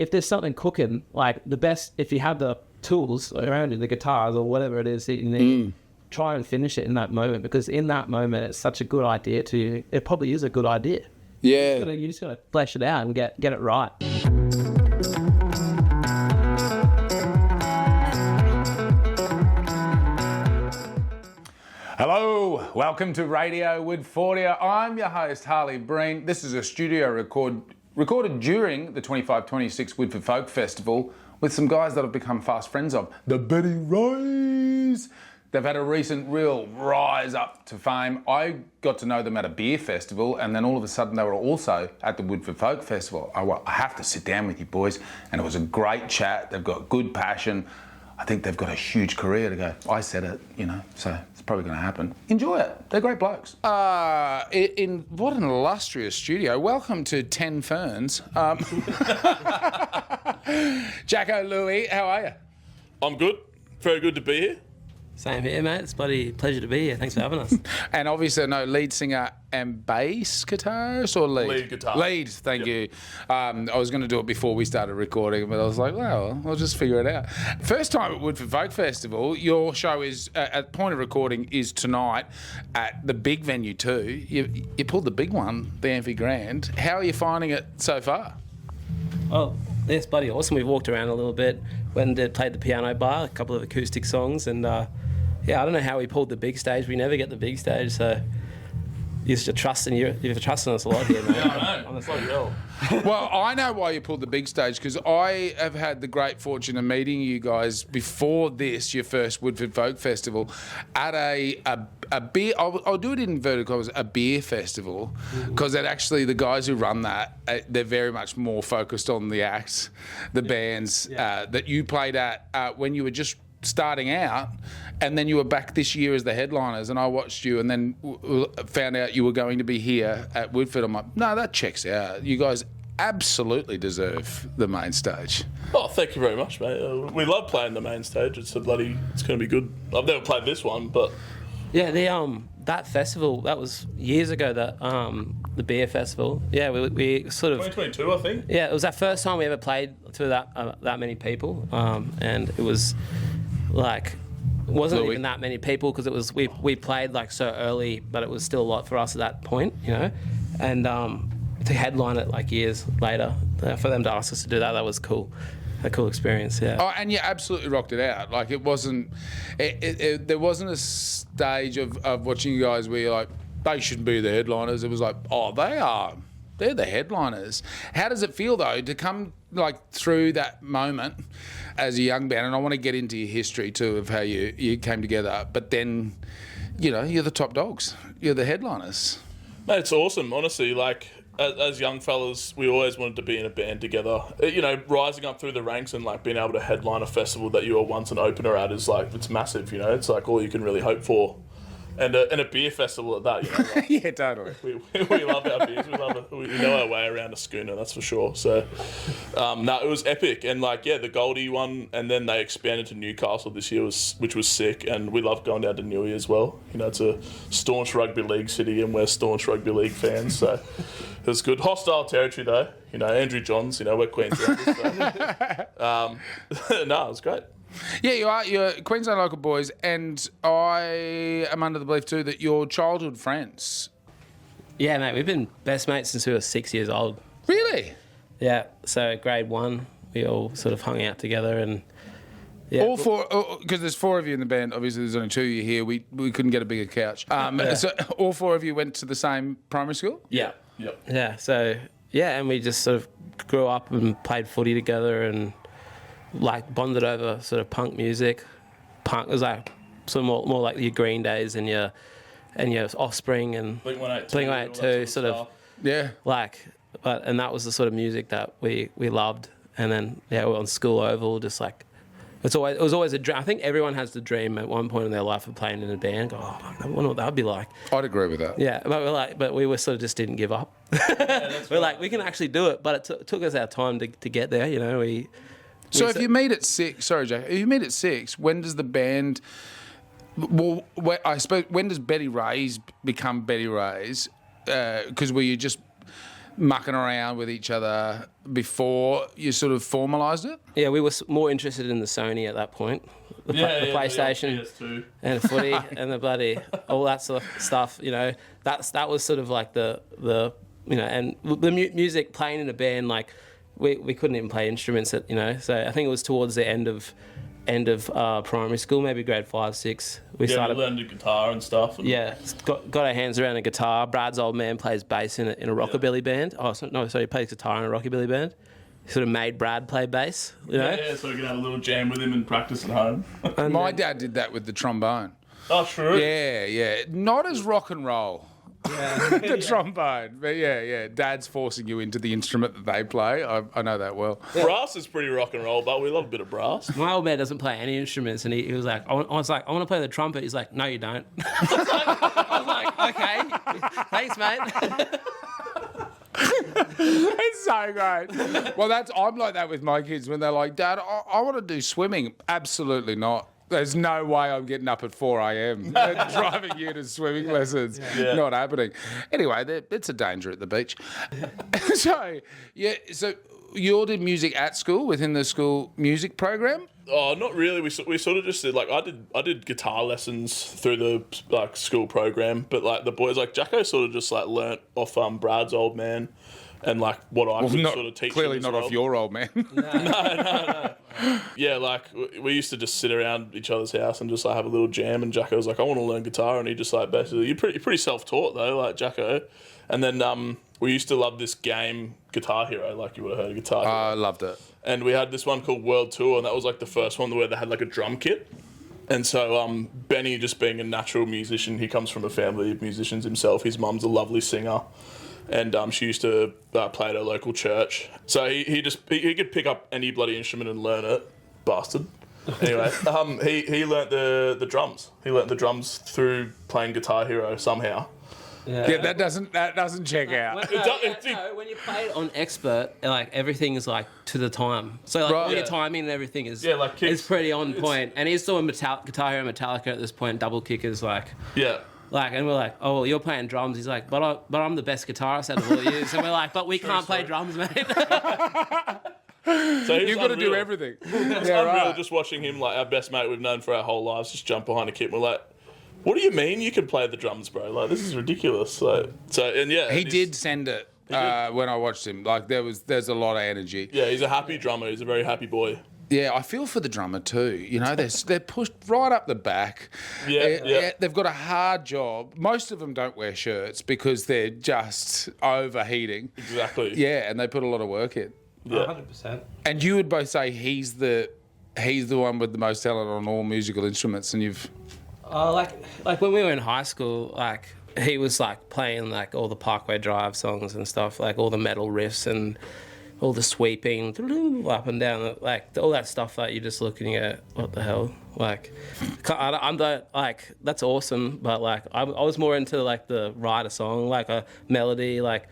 if there's something cooking, like the best, if you have the tools around you, the guitars or whatever it is that you need, try and finish it in that moment, because in that moment it's such a good idea to you. It probably is a good idea. Yeah. You just gotta flesh it out and get it right. Hello, welcome to Radio Woodfordia. I'm your host, Harley Breen. This is a studio recorded during the 25-26 Woodford Folk Festival with some guys that I've become fast friends of, the Beddy Rays. They've had a recent real rise up to fame. I got to know them at a beer festival, and then all of a sudden they were also at the Woodford Folk Festival. I have to sit down with you boys, and it was a great chat. They've got good passion. I think they've got a huge career to go. I said it, so it's probably going to happen. Enjoy it. They're great blokes. In what an illustrious studio. Welcome to 10 Ferns. Jacko, Lewy, how are you? I'm good. Very good to be here. Same here, mate. It's bloody pleasure to be here. Thanks for having us. And obviously, no, lead singer and bass guitarist or lead? Lead guitar. Lead, thank you. I was going to do it before we started recording, but I was like, well, I'll just figure it out. First time at Woodford Folk Festival. Your show is, at point of recording, is tonight at the big venue too. You pulled the big one, the Amphigrande. How are you finding it so far? Oh, it's bloody awesome. We've walked around a little bit, went and played the piano bar, a couple of acoustic songs, and I don't know how we pulled the big stage. We never get the big stage, so you're just trusting you're trusting us a lot here, mate. I know. On the bloody hell. Well, I know why you pulled the big stage, because I have had the great fortune of meeting you guys before this, your first Woodford Folk Festival, at a beer. I'll do it in inverted commas, a beer festival, because the guys who run that, they're very much more focused on the acts, the bands that you played at when you were just starting out, and then you were back this year as the headliners, and I watched you and then found out you were going to be here at Woodford. I'm like, no, that checks out. You guys absolutely deserve the main stage. Oh, thank you very much, mate. We love playing the main stage. It's going to be good. I've never played this one, but... Yeah, that festival, that was years ago, the beer festival. Yeah, we sort of... 2022, I think. Yeah, it was our first time we ever played to that many people, and it was like... It wasn't even that many people, because it was we played like so early, but it was still a lot for us at that point, and to headline it like years later, for them to ask us to do that was cool. A cool experience, yeah. Oh, and you absolutely rocked it out. Like, it wasn't... there wasn't a stage of watching you guys where you're like, they shouldn't be the headliners. It was like, oh, they are. They're the headliners. How does it feel, though, to come like through that moment as a young band? And I want to get into your history, too, of how you came together. But then, you're the top dogs. You're the headliners. Mate, it's awesome, honestly. Like... As young fellas, we always wanted to be in a band together. Rising up through the ranks and like being able to headline a festival that you were once an opener at is like, it's massive, It's like all you can really hope for. And a beer festival at that, Like, yeah, totally. We love our beers. We know our way around a schooner, that's for sure. So, it was epic. And the Goldie one, and then they expanded to Newcastle this year, which was sick. And we love going down to Newey as well. It's a staunch rugby league city, and we're staunch rugby league fans. So it was good. Hostile territory though. Andrew Johns. We're Queenslanders. So. It was great. Yeah, you are. You're Queensland local boys, and I am under the belief too that you're childhood friends. Yeah, mate, we've been best mates since we were 6 years old. Really? Yeah, so grade 1, we all sort of hung out together, and yeah. All four, because there's 4 of you in the band. Obviously, there's only 2 of you here. We couldn't get a bigger couch. So all 4 of you went to the same primary school? Yeah. Yep. Yeah, so, and we just sort of grew up and played footy together and like bonded over sort of punk music. Punk was like sort of more like your Green Days and your Offspring and Blink-182 sort of. Yeah. And that was the sort of music that we loved. And then we were on School Oval, just like it was always a dream. I think everyone has the dream at one point in their life of playing in a band. I wonder what that would be like. I'd agree with that. Yeah, but we were sort of just didn't give up. We're like, we can actually do it, but it took us our time to get there. So if you meet at 6, sorry, Jack, if you meet at 6, when does the band, I suppose, when does Beddy Rays become Beddy Rays? Because were you just mucking around with each other before you sort of formalised it? Yeah, we were more interested in the Sony at that point. The PlayStation PS2. and the footy and the bloody all that sort of stuff. You know, that was sort of like the you know, and the music playing in a band, like we couldn't even play instruments. You know, so I think it was towards the end of primary school, maybe grade 5, 6. We started learning guitar and stuff. got our hands around a guitar. Brad's old man plays bass in a rockabilly band. He plays guitar in a rockabilly band. He sort of made Brad play bass, you know? Yeah, so we could have a little jam with him and practice at home. My dad did that with the trombone. Oh, true. Yeah. Not as rock and roll. The trombone. But yeah. Dad's forcing you into the instrument that they play. I know that well. Brass is pretty rock and roll, but we love a bit of brass. My old man doesn't play any instruments, and he was like, I was like, I want to play the trumpet. He's like, no, you don't. I was like, okay, thanks, mate. It's so great. Well, I'm like that with my kids when they're like, Dad, I want to do swimming. Absolutely not. There's no way I'm getting up at 4 a.m. and driving you to swimming lessons. Yeah. Not happening. Anyway, it's a danger at the beach. So you all did music at school, within the school music program? Oh, not really. We sort of just did, like, I did guitar lessons through the school program, but like the boys, like Jacko, sort of just like learnt off Brad's old man, and like what I could sort of teach. Clearly him not as well. off your old man. No. Yeah, like we used to just sit around each other's house and just like have a little jam. And Jacko was like, I want to learn guitar, and he just like basically, you're pretty self-taught though, like Jacko. And then we used to love this game, Guitar Hero, like you would have heard of Guitar Hero. I loved it. And we had this one called World Tour, and that was like the first one where they had like a drum kit. And so Benny, just being a natural musician, he comes from a family of musicians himself. His mum's a lovely singer, and she used to play at a local church. So he could pick up any bloody instrument and learn it, bastard. Anyway, he learnt the drums. He learnt the drums through playing Guitar Hero somehow. Yeah, that doesn't check out. When you play it on expert, like everything is like to the time. So like all your timing and everything is is pretty on point. And he's doing Guitar Hero Metallica at this point. Double kickers, like and we're like, oh, well, you're playing drums. He's like, but I'm the best guitarist out of all you. And we're like, but we can't play drums, mate. So you've got to do everything. It's unreal just watching him, like our best mate we've known for our whole lives, just jump behind a kit. And we're like, what do you mean you can play the drums, bro? Like, this is ridiculous. He did send it when I watched him. Like, there's a lot of energy. Yeah, he's a happy drummer. He's a very happy boy. Yeah, I feel for the drummer too. You know, they're pushed right up the back. Yeah. They've got a hard job. Most of them don't wear shirts because they're just overheating. Exactly. Yeah, and they put a lot of work in. Yeah, 100%. And you would both say he's the one with the most talent on all musical instruments, and you've. Like when we were in high school, like he was like playing like all the Parkway Drive songs and stuff, like all the metal riffs and all the sweeping up and down, like all that stuff that you're just looking at. What the hell? Like, I'm like that's awesome, but like I was more into like the write a song, like a melody, like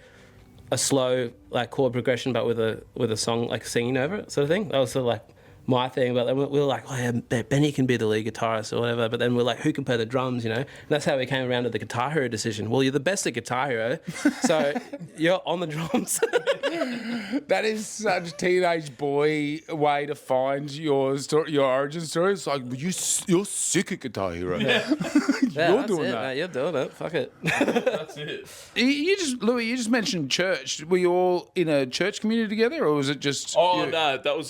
a slow like chord progression, but with a song like singing over it, sort of thing. That was sort of like my thing, but then we were like, oh yeah, Benny can be the lead guitarist or whatever, but then we're like, who can play the drums, you know? And that's how we came around to the Guitar Hero decision. Well, you're the best at Guitar Hero, so you're on the drums. That is such teenage boy way to find your origin story. It's like, you're sick at Guitar Hero. Yeah. You're doing that. Mate, you're doing it. Fuck it. That's it. Louis, you just mentioned church. Were you all in a church community together, or was it just? Oh no, that was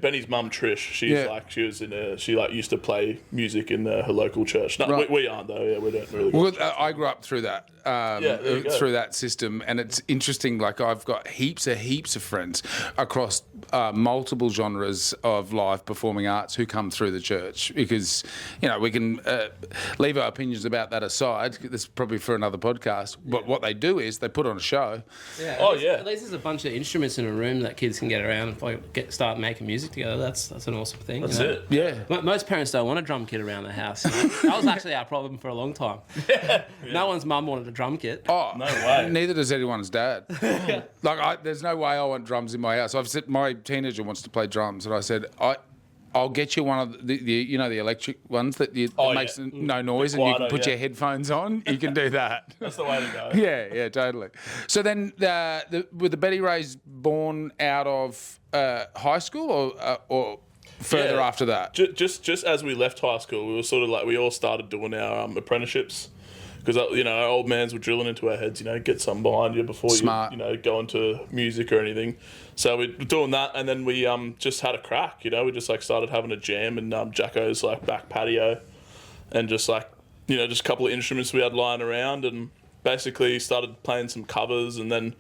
Benny's mum Trish. She used to play music in her local church. No, right. we aren't though. Yeah, we don't really. Well, I grew up through that. Through that system, and it's interesting. Like I've got heaps of friends across multiple genres of live performing arts who come through the church, because we can leave our opinions about that aside. This is probably for another podcast. But what they do is they put on a show. Yeah. At least there's a bunch of instruments in a room that kids can get around and start making music together. That's an awesome thing. That's it. Yeah. Most parents don't want a drum kit around the house. That was actually our problem for a long time. Yeah. No one's mum wanted a drum kit. Oh, no way. Neither does anyone's dad. Like, there's no way I want drums in my house. My teenager wants to play drums, and I said, I'll get you one of the electric ones that makes no noise and you can put your headphones on. You can do that. That's the way to go. Yeah, totally. So then, were the Beddy Rays born out of high school or further after that? Just as we left high school, we were sort of like, we all started doing our apprenticeships. Because, our old mans were drilling into our heads, get something behind you before you go into music or anything. So we were doing that, and then we just had a crack, we just started having a jam in Jacko's back patio, and just just a couple of instruments we had lying around, and basically started playing some covers, and then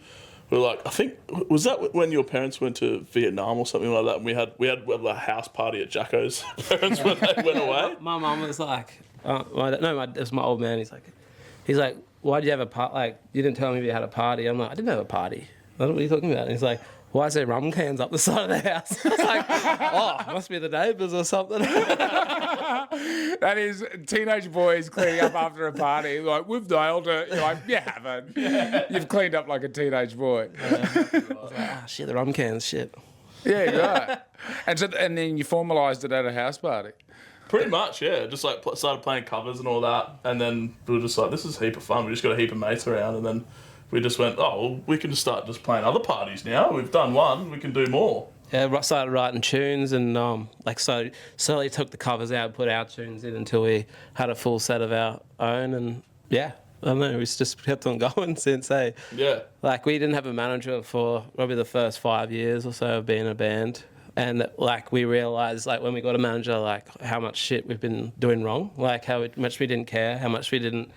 we were like, I think, was that when your parents went to Vietnam or something like that? And we had a house party at Jacko's parents when they went away. My mum was like, it was my old man. He's like, why did you have a party? You didn't tell me you had a party. I'm like, I didn't have a party. What are you talking about? And he's like, why is there rum cans up the side of the house? I was like, must be the neighbours or something. That is teenage boys cleaning up after a party. Like, we've nailed it. You're like, you haven't. You've cleaned up like a teenage boy. I was like, shit, the rum cans, shit. Yeah, right. And then you formalised it at a house party. Pretty much, yeah. Just started playing covers and all that, and then we were just like, this is a heap of fun. We just got a heap of mates around, and then we just went, we can just start just playing other parties now. We've done one, we can do more. Yeah, started writing tunes and so slowly took the covers out, put our tunes in until we had a full set of our own, and I don't know, we just kept on going since, eh? Yeah. We didn't have a manager for probably the first 5 years or so of being a band. And we realised when we got a manager how much shit we've been doing wrong, how much we didn't care, how much we didn't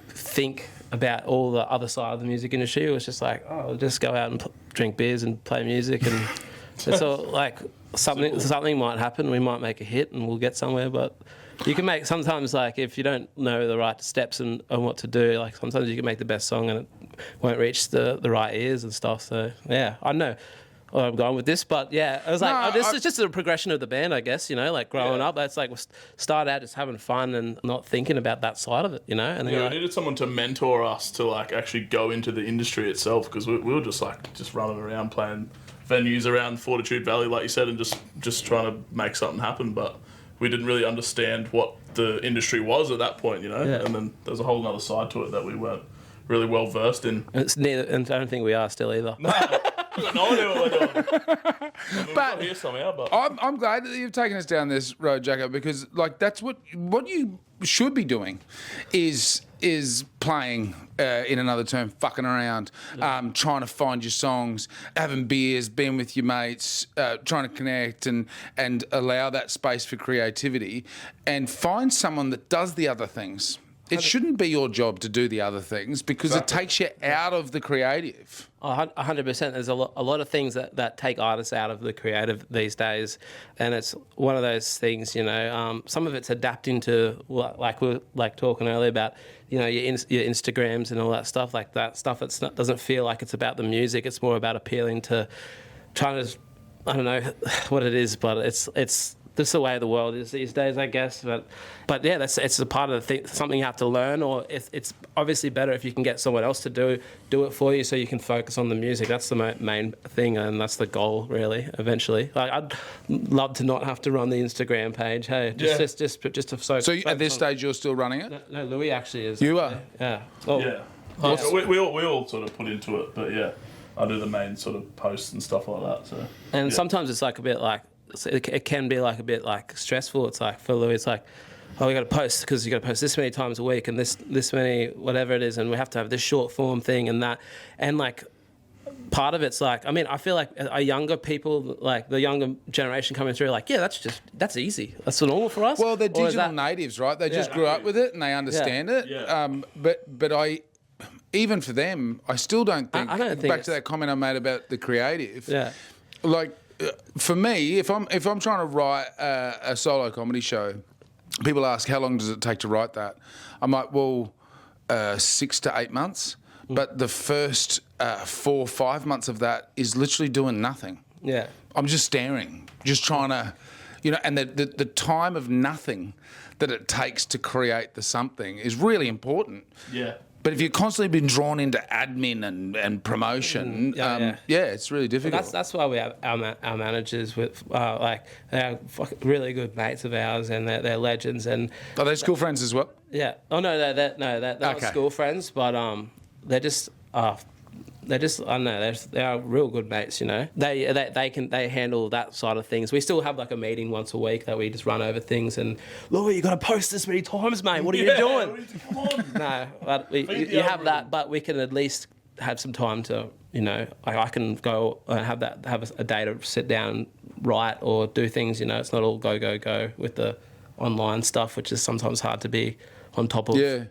think about all the other side of the music industry. It was just we'll just go out and drink beers and play music, and it's all something might happen. We might make a hit and we'll get somewhere, but you can make sometimes if you don't know the right steps and what to do, sometimes you can make the best song and it won't reach the right ears and stuff. So yeah, I know. I'm going with this, but yeah, I was this is just a progression of the band, I guess, growing up. That's we start out just having fun and not thinking about that side of it, and then we needed someone to mentor us to actually go into the industry itself, because we were just running around playing venues around Fortitude Valley, like you said, and just trying to make something happen, but we didn't really understand what the industry was at that point, and then there's a whole other side to it that we weren't really well versed in. And I don't think we are still either. No. We've got no idea what we're doing. But here somehow, but I'm glad that you've taken us down this road, Jacko, because that's what you should be doing, is playing, in another term, fucking around, trying to find your songs, having beers, being with your mates, trying to connect and allow that space for creativity, and find someone that does the other things. It shouldn't be your job to do the other things, because it takes you out of the creative. 100%. There's a lot of things that take artists out of the creative these days, and it's one of those things. Some of it's adapting to we were talking earlier about your Instagrams and all that stuff. That stuff doesn't feel like it's about the music. It's more about appealing to trying to, I don't know what it is, but it's. This is the way the world is these days, I guess. But yeah, it's a part of something you have to learn, or it's obviously better if you can get someone else to do it for you, so you can focus on the music. That's the main thing, and that's the goal, really. Eventually, I'd love to not have to run the Instagram page. Hey, just to focus. So at this stage, you're still running it? No, Lewy actually is. You are. Yeah. Well, yeah. We all sort of put into it, but yeah, I do the main sort of posts and stuff like that. So. And sometimes it's a bit it can be a bit stressful. It's for Lewy, it's we got to post, because you got to post this many times a week and this many whatever it is, and we have to have this short form thing and that, and part of it's I feel our younger people, the younger generation coming through, that's easy, that's normal for us. Well, they're digital natives, right? They just grew up with it and they understand it. Yeah. But even for them, I still don't think. I don't think back to that comment I made about the creative. Yeah. For me, if I'm trying to write a solo comedy show, people ask how long does it take to write that. I'm like, 6 to 8 months. But the first 4 or 5 months of that is literally doing nothing. Yeah, I'm just staring, just trying to, and the time of nothing that it takes to create the something is really important. Yeah. But if you've constantly been drawn into admin and promotion, it's really difficult. That's why we have our managers with they're really good mates of ours, and they're legends. And are they school friends as well? Yeah. Oh no, they're not school friends, but they're just. I don't know. They are real good mates, you know. They handle that side of things. We still have like a meeting once a week that we just run over things. And Lewy, you got to post this many times, mate. What are you doing? Come on. No, but you have that. But we can at least have some time to, you know. I can go and have a day to sit down, write, or do things. You know, it's not all go with the online stuff, which is sometimes hard to be on top of. Yeah.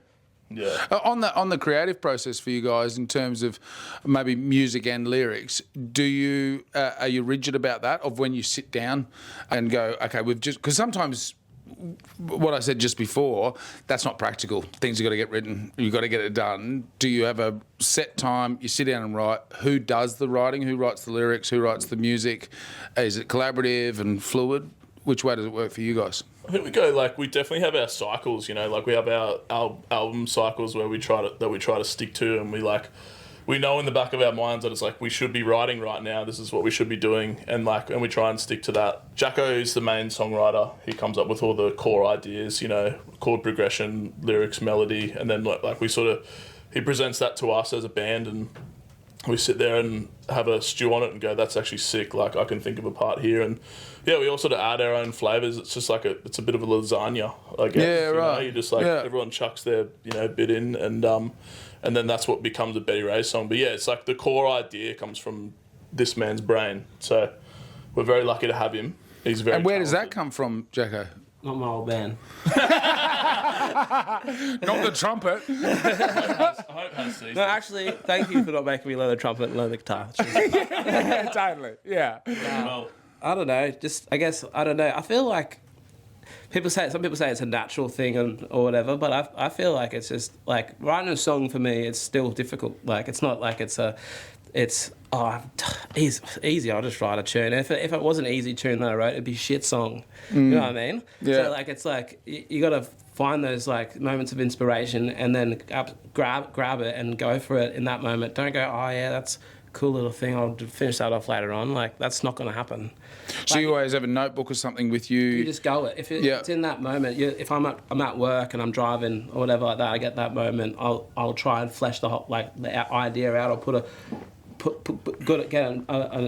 Yeah. On the creative process for you guys, in terms of maybe music and lyrics, are you rigid about that? Of when you sit down and go, okay, because sometimes what I said just before, that's not practical. Things have got to get written. You've got to get it done. Do you have a set time? You sit down and write. Who does the writing? Who writes the lyrics? Who writes the music? Is it collaborative and fluid? Which way does it work for you guys? I think we definitely have our cycles, you know, like we have our album cycles where we try to stick to, and we know in the back of our minds that it's like we should be writing right now, this is what we should be doing, and we try and stick to that. Jacko is the main songwriter. He comes up with all the core ideas, you know, chord progression, lyrics, melody, and then he presents that to us as a band, and we sit there and have a stew on it and go, that's actually sick, like I can think of a part here. And yeah, we also add our own flavours. It's just it's a bit of a lasagna, I guess. Yeah, right. You just everyone chucks their, you know, bit in, and then that's what becomes a Beddy Rays song. But yeah, it's like the core idea comes from this man's brain. So we're very lucky to have him. He's very. And where talented. does that come from, Jacko? Not my old band. Not the trumpet. I hope has No, actually, thank you for not making me learn the trumpet and learn the guitar. Totally. Yeah. Well, I don't know. I guess I don't know. I feel like some people say it's a natural thing or whatever, but I feel like it's just like writing a song for me. It's still difficult. Like it's not like it's easy. I'll just write a tune. If it was an easy tune that I wrote, it'd be a shit song. You know what I mean? Yeah. So like it's like you got to find those like moments of inspiration and then grab it and go for it in that moment. Don't go, oh yeah, that's a cool little thing. I'll finish that off later on. Like that's not going to happen. So you always have a notebook or something with you? You just go it. If it's in that moment, if I'm at work and I'm driving or whatever like that, I get that moment. I'll try and flesh the idea out. I'll get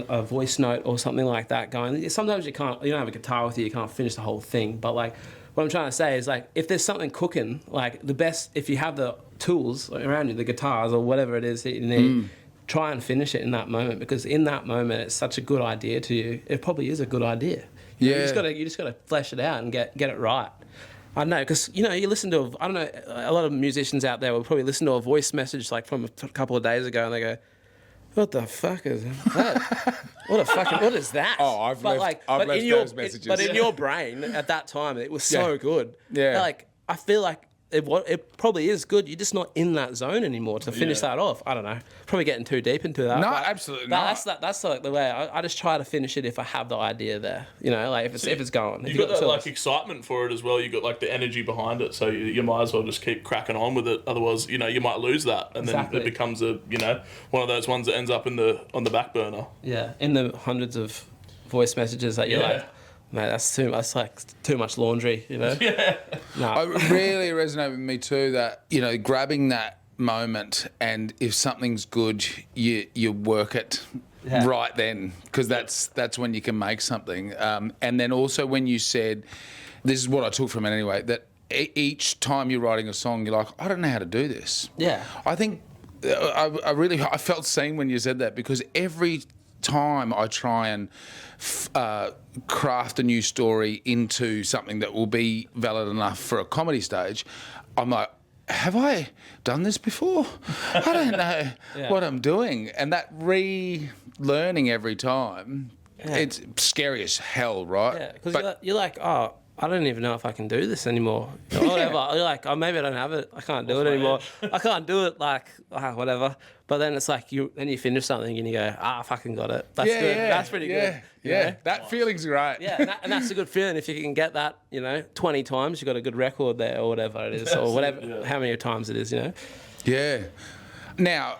a voice note or something like that going. Sometimes you don't have a guitar with you can't finish the whole thing, but like what I'm trying to say is like if there's something cooking, like the best, if you have the tools around you, the guitars or whatever it is that you need, try and finish it in that moment, because in that moment it's such a good idea to you. It probably is a good idea. You just got to flesh it out and get it right. I don't know, because, you know, you listen to, I don't know, a lot of musicians out there will probably listen to a voice message like from a couple of days ago and they go, what the fuck is that? What is that? Oh, I've left those messages. But in your brain at that time, it was so good. Yeah. Like, I feel like it probably is good. You're just not in that zone anymore to finish that off. I don't know. Probably getting too deep into that. No, absolutely not. That's like the way I just try to finish it if I have the idea there. You know, like if it's going. You've got that like excitement for it as well. You've got like the energy behind it, so you might as well just keep cracking on with it. Otherwise, you know, you might lose that, and then it becomes one of those ones that ends up on the back burner. Yeah, in the hundreds of voice messages that you're like, mate, that's like too much laundry, you know? Yeah. No. It really resonated with me too, that, you know, grabbing that moment, and if something's good, you work it right then, because that's when you can make something. And then also when you said, this is what I took from it anyway, that each time you're writing a song, you're like, I don't know how to do this. Yeah. I think I felt seen when you said that, because every time I try and craft a new story into something that will be valid enough for a comedy stage, I'm like, have I done this before? I don't know what I'm doing. And that relearning every time, it's scary as hell, right? Yeah, because you're like, oh, I don't even know if I can do this anymore. Or whatever. You're like, oh, maybe I don't have it. I can't do it anymore. I can't do it, like, whatever. But then it's like, then you finish something and you go, I fucking got it. That's good. That's pretty good. Yeah, that feeling's great. Yeah, and that's a good feeling. If you can get that, 20 times, you've got a good record there or whatever it is, or whatever, how many times it is, Yeah. Now,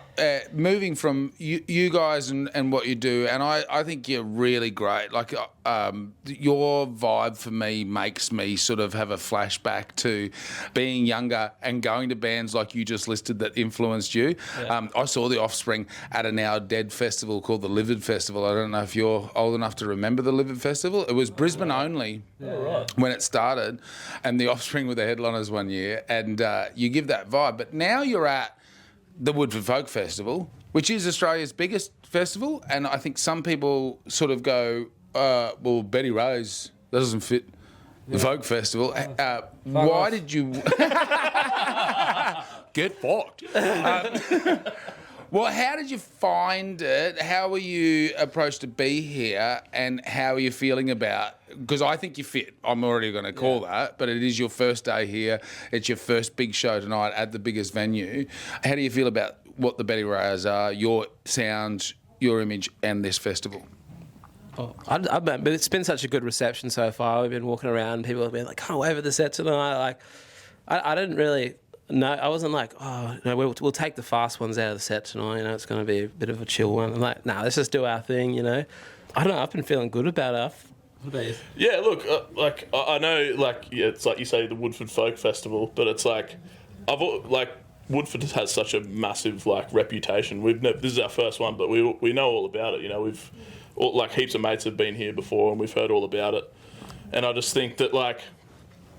moving from you guys and what you do, and I think you're really great. Like, your vibe for me makes me sort of have a flashback to being younger and going to bands like you just listed that influenced you. Yeah. I saw the Offspring at a now dead festival called the Livid Festival. I don't know if you're old enough to remember the Livid Festival. It was Brisbane only when it started, and the Offspring were the headliners one year, and you give that vibe. But now you're at the Woodford Folk Festival, which is Australia's biggest festival, and I think some people sort of go, well, Beddy Rays doesn't fit the folk festival. Why did you... Get fucked. Well, how did you find it? How were you approached to be here, and how are you feeling about? Because I think you fit. I'm already going to call that, but it is your first day here. It's your first big show tonight at the biggest venue. How do you feel about what the Beddy Rays are, your sound, your image, and this festival? Oh, but it's been such a good reception so far. We've been walking around, people have been like, "Can't wait for the set tonight." Like, I didn't really. No, I wasn't like, oh, no, we'll take the fast ones out of the set tonight. You know, it's going to be a bit of a chill one. I'm like, nah, let's just do our thing. You know, I don't know. I've been feeling good about it. What about you? Yeah, look, I know, it's like you say, the Woodford Folk Festival, but it's like, Woodford has such a massive reputation. This is our first one, but we know all about it. You know, heaps of mates have been here before, and we've heard all about it. And I just think that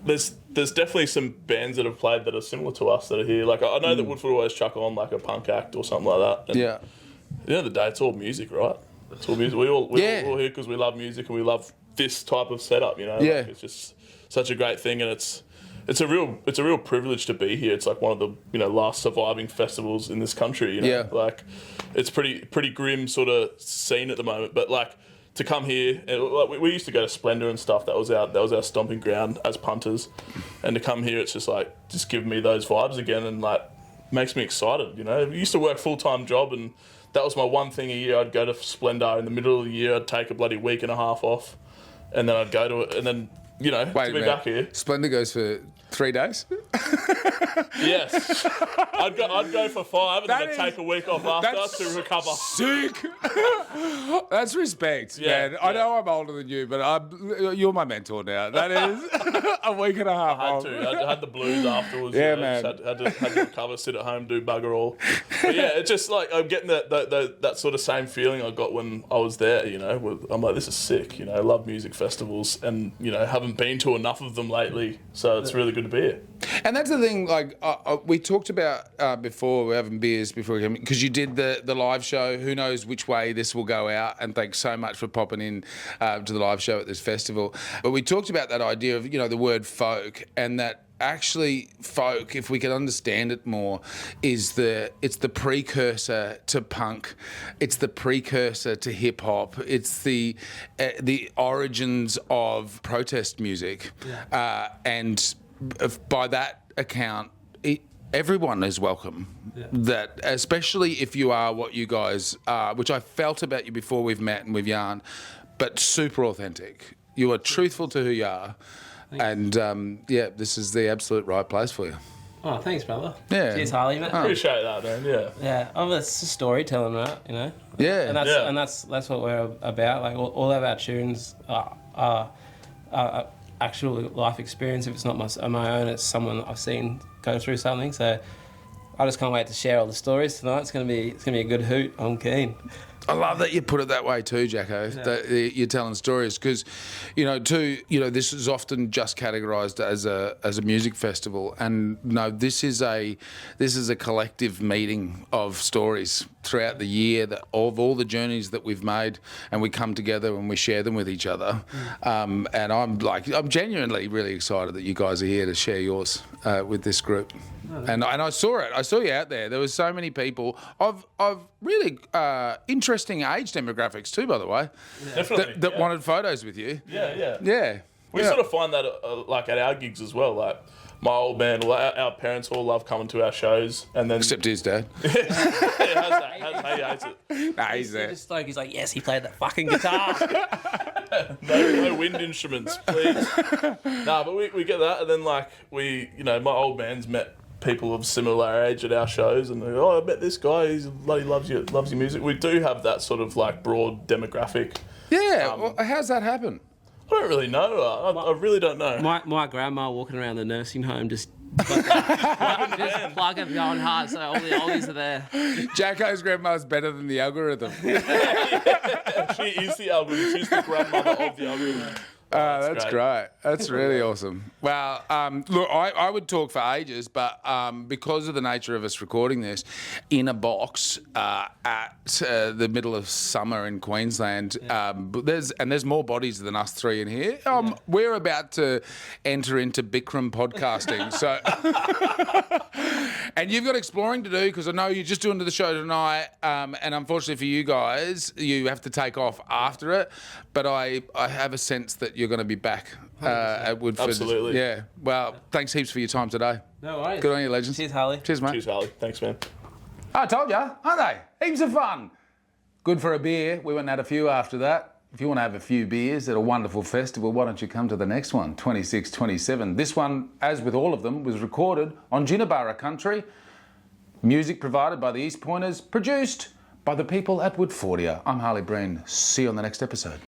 there's definitely some bands that have played that are similar to us that are here. Like, I know that Woodford always chuck on a punk act or something like that. And at the end of the day, it's all music, right? It's all music. We're all here because we love music and we love this type of setup. You know, it's just such a great thing, and it's a real privilege to be here. It's like one of the last surviving festivals in this country. You know, it's pretty grim sort of scene at the moment, but to come here, we used to go to Splendour and stuff. That was our stomping ground as punters, and to come here, it's just giving me those vibes again, and makes me excited. You know, I used to work full-time job, and that was my one thing a year. I'd go to Splendour in the middle of the year. I'd take a bloody week and a half off, and then I'd go to it, and then to be back here. Splendour goes for 3 days. Yes, I'd go for 5 and then I'd take a week off after to recover. Sick. That's respect, man. I know I'm older than you, but you're my mentor now. That is a week and a half. I had the blues afterwards. Yeah, man. Had to recover, sit at home, do bugger all. But yeah, it's just I'm getting that sort of same feeling I got when I was there. You know, I'm like, this is sick. You know, I love music festivals, and haven't been to enough of them lately, so it's really good to be here. And that's the thing, we talked about before, we're having beers before we came, because you did the live show. Who knows which way this will go out, and thanks so much for popping in to the live show at this festival. But we talked about that idea of, the word folk, and that actually folk, if we can understand it more, it's the precursor to punk, it's the precursor to hip hop, it's the origins of protest music, and by that account, everyone is welcome. Yeah. That, especially if you are what you guys are, which I felt about you before we've met and we've yarned, but super authentic. You are truthful to who you are, and this is the absolute right place for you. Oh, thanks, brother. Yeah. Cheers, Harley. Mate. Appreciate that, man. Yeah. Yeah. Oh, it's storytelling, right? You know. Yeah. And that's what we're about. Like all of our tunes are actual life experience. If it's not my own, it's someone I've seen go through something. So I just can't wait to share all the stories tonight. It's gonna be a good hoot. I'm keen. I love that you put it that way too, Jacko. Yeah. That you're telling stories because, this is often just categorised as a music festival, and no, this is a collective meeting of stories throughout the year of all the journeys that we've made, and we come together and we share them with each other. And I'm genuinely really excited that you guys are here to share yours with this group. And I saw it. I saw you out there. There was so many people of really interesting age demographics too, by the way. Yeah. Definitely. That wanted photos with you. Yeah. We sort of find that at our gigs as well. Like my old man, our parents all love coming to our shows, and then except his dad. He hates it. Nah, he's there. He's like, yes, he played that fucking guitar. No wind instruments, please. But we get that, and then my old man's met people of similar age at our shows, and they go, I bet this guy bloody loves your music. We do have that sort of like broad demographic. Yeah, well, how's that happen? I don't really know. I really don't know. My grandma walking around the nursing home just plugging, going hard, so all the oldies are there. Jacko's grandma's better than the algorithm. She is the algorithm. She's the grandmother of the algorithm. That's great. That's really awesome. Well, look, I would talk for ages, but because of the nature of us recording this in a box at the middle of summer in Queensland, there's more bodies than us three in here. We're about to enter into Bikram podcasting, so and you've got exploring to do because I know you're just doing the show tonight, and unfortunately for you guys, you have to take off after it. But I have a sense that you're going to be back at Woodford. Absolutely. Yeah. Well, thanks heaps for your time today. No worries. Good on you, legends. Cheers, Harley. Cheers, mate. Cheers, Harley. Thanks, man. I told you, aren't they? Heaps of fun. Good for a beer. We went and had a few after that. If you want to have a few beers at a wonderful festival, why don't you come to the next one, 26, 27. This one, as with all of them, was recorded on Jinnabara country. Music provided by the East Pointers, produced by the people at Woodfordia. I'm Harley Breen. See you on the next episode.